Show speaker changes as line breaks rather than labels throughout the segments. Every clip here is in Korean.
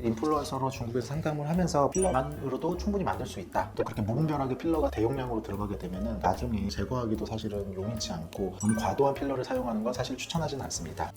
인플루언서로 중국에서 상담을 하면서 필러만으로도 충분히 만들 수 있다. 또 그렇게 무분별하게 필러가 대용량으로 들어가게 되면 나중에 제거하기도 사실은 용이치 않고 너무 과도한 필러를 사용하는 건 사실 추천하지는 않습니다.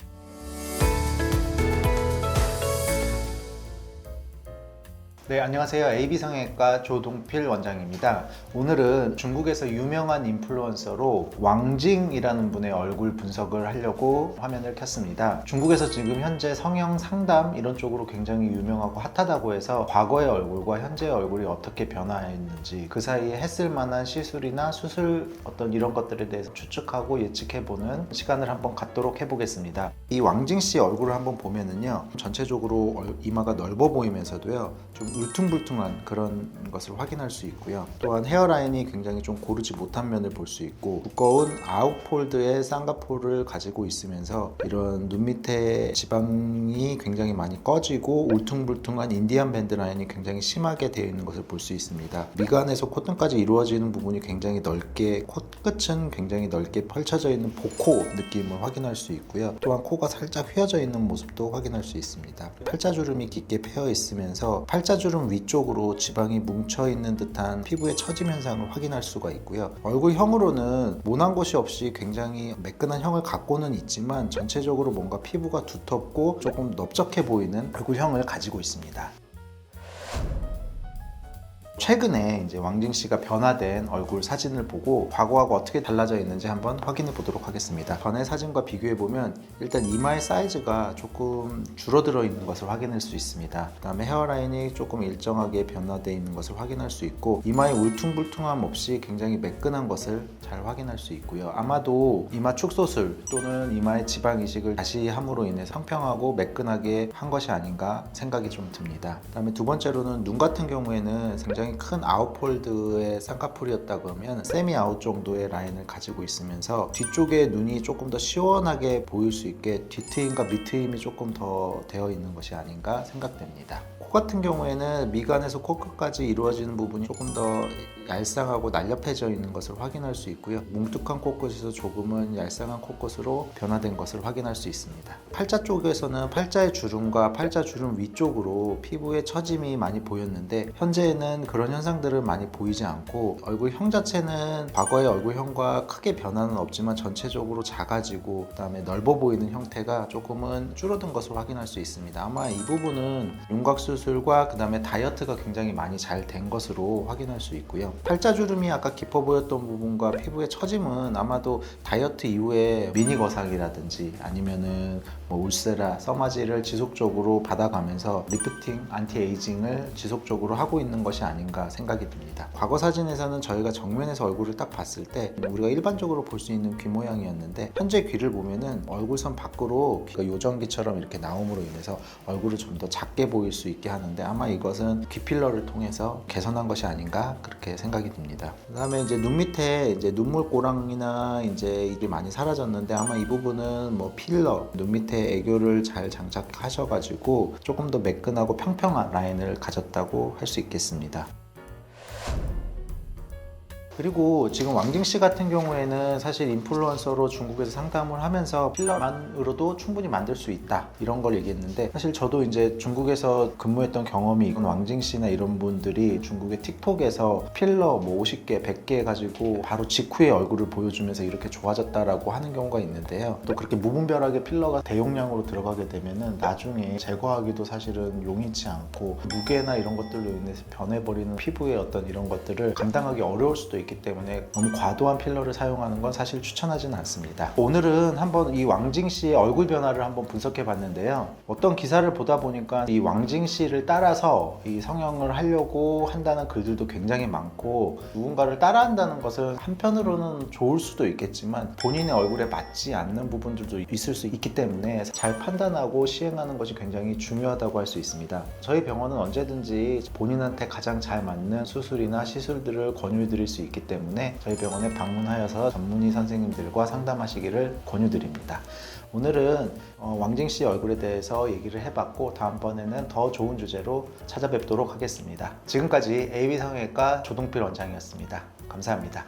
네, 안녕하세요. AB성형외과 조동필 원장입니다. 오늘은 중국에서 유명한 인플루언서로 왕징이라는 분의 얼굴 분석을 하려고 화면을 켰습니다. 중국에서 지금 현재 성형 상담 이런 쪽으로 굉장히 유명하고 핫하다고 해서 과거의 얼굴과 현재의 얼굴이 어떻게 변화했는지 그 사이에 했을 만한 시술이나 수술 어떤 이런 것들에 대해서 추측하고 예측해보는 시간을 한번 갖도록 해보겠습니다. 이 왕징 씨 얼굴을 한번 보면은요, 전체적으로 이마가 넓어 보이면서도요, 좀 울퉁불퉁한 그런 것을 확인할 수 있고요. 또한 헤어라인이 굉장히 좀 고르지 못한 면을 볼 수 있고, 두꺼운 아웃폴드의 쌍꺼풀을 가지고 있으면서 이런 눈 밑에 지방이 굉장히 많이 꺼지고 울퉁불퉁한 인디안 밴드 라인이 굉장히 심하게 되어 있는 것을 볼 수 있습니다. 미간에서 콧등까지 이루어지는 부분이 굉장히 넓게, 콧끝은 굉장히 넓게 펼쳐져 있는 보코 느낌을 확인할 수 있고요. 또한 코가 살짝 휘어져 있는 모습도 확인할 수 있습니다. 팔자주름이 깊게 패여 있으면서 팔자주름 위쪽으로 지방이 뭉쳐있는 듯한 피부의 처짐 현상을 확인할 수가 있고요. 얼굴형으로는 모난 곳이 없이 굉장히 매끈한 형을 갖고는 있지만 전체적으로 뭔가 피부가 두텁고 조금 넓적해 보이는 얼굴형을 가지고 있습니다. 최근에 이제 왕징 씨가 변화된 얼굴 사진을 보고 과거하고 어떻게 달라져 있는지 한번 확인해 보도록 하겠습니다. 전의 사진과 비교해 보면 일단 이마의 사이즈가 조금 줄어들어 있는 것을 확인할 수 있습니다. 그 다음에 헤어라인이 조금 일정하게 변화되어 있는 것을 확인할 수 있고, 이마의 울퉁불퉁함 없이 굉장히 매끈한 것을 잘 확인할 수 있고요. 아마도 이마 축소술 또는 이마의 지방 이식을 다시 함으로 인해서 평평하고 매끈하게 한 것이 아닌가 생각이 좀 듭니다. 그 다음에 두 번째로는 눈 같은 경우에는 굉장히 큰 아웃폴드의 쌍꺼풀이었다고 하면 세미 아웃 정도의 라인을 가지고 있으면서 뒤쪽에 눈이 조금 더 시원하게 보일 수 있게 뒤트임과 밑트임이 조금 더 되어 있는 것이 아닌가 생각됩니다. 코 같은 경우에는 미간에서 코끝까지 이루어지는 부분이 조금 더 얄쌍하고 날렵해져 있는 것을 확인할 수 있고요. 뭉툭한 코끝에서 조금은 얄쌍한 코끝으로 변화된 것을 확인할 수 있습니다. 팔자 쪽에서는 팔자의 주름과 팔자 주름 위쪽으로 피부의 처짐이 많이 보였는데 현재는 그런 현상들은 많이 보이지 않고, 얼굴형 자체는 과거의 얼굴형과 크게 변화는 없지만 전체적으로 작아지고 그 다음에 넓어 보이는 형태가 조금은 줄어든 것을 확인할 수 있습니다. 아마 이 부분은 윤곽 수술과 그 다음에 다이어트가 굉장히 많이 잘 된 것으로 확인할 수 있고요. 팔자주름이 아까 깊어 보였던 부분과 피부의 처짐은 아마도 다이어트 이후에 미니 거상이라든지 아니면은 뭐 울세라, 써마지를 지속적으로 받아가면서 리프팅, 안티에이징을 지속적으로 하고 있는 것이 아닌가 생각이 듭니다. 과거 사진에서는 저희가 정면에서 얼굴을 딱 봤을 때 우리가 일반적으로 볼 수 있는 귀 모양이었는데, 현재 귀를 보면은 얼굴선 밖으로 귀가 요정귀처럼 이렇게 나옴으로 인해서 얼굴을 좀 더 작게 보일 수 있게 하는데, 아마 이것은 귀 필러를 통해서 개선한 것이 아닌가 그렇게 생각이 듭니다. 그 다음에 이제 눈 밑에 이제 눈물고랑이나 이제 이게 많이 사라졌는데, 아마 이 부분은 뭐 필러, 눈 밑에 애교를 잘 장착하셔가지고 조금 더 매끈하고 평평한 라인을 가졌다고 할 수 있겠습니다. 그리고 지금 왕징 씨 같은 경우에는 사실 인플루언서로 중국에서 상담을 하면서 필러만으로도 충분히 만들 수 있다 이런 걸 얘기했는데, 사실 저도 이제 중국에서 근무했던 경험이 있고, 왕징 씨나 이런 분들이 중국의 틱톡에서 필러 뭐 50개, 100개 가지고 바로 직후에 얼굴을 보여주면서 이렇게 좋아졌다라고 하는 경우가 있는데요. 또 그렇게 무분별하게 필러가 대용량으로 들어가게 되면은 나중에 제거하기도 사실은 용이치 않고, 무게나 이런 것들로 인해서 변해버리는 피부의 어떤 이런 것들을 감당하기 어려울 수도 있기 때문에 너무 과도한 필러를 사용하는 건 사실 추천하지는 않습니다. 오늘은 한번 이 왕징 씨의 얼굴 변화를 한번 분석해 봤는데요. 어떤 기사를 보다 보니까 이 왕징 씨를 따라서 이 성형을 하려고 한다는 글들도 굉장히 많고, 누군가를 따라한다는 것은 한편으로는 좋을 수도 있겠지만 본인의 얼굴에 맞지 않는 부분들도 있을 수 있기 때문에 잘 판단하고 시행하는 것이 굉장히 중요하다고 할 수 있습니다. 저희 병원은 언제든지 본인한테 가장 잘 맞는 수술이나 시술들을 권유해 드릴 수 있기 때문에 저희 병원에 방문하여서 전문의 선생님들과 상담하시기를 권유드립니다. 오늘은 왕징 씨 얼굴에 대해서 얘기를 해봤고, 다음번에는 더 좋은 주제로 찾아뵙도록 하겠습니다. 지금까지 AB성형외과 조동필 원장이었습니다. 감사합니다.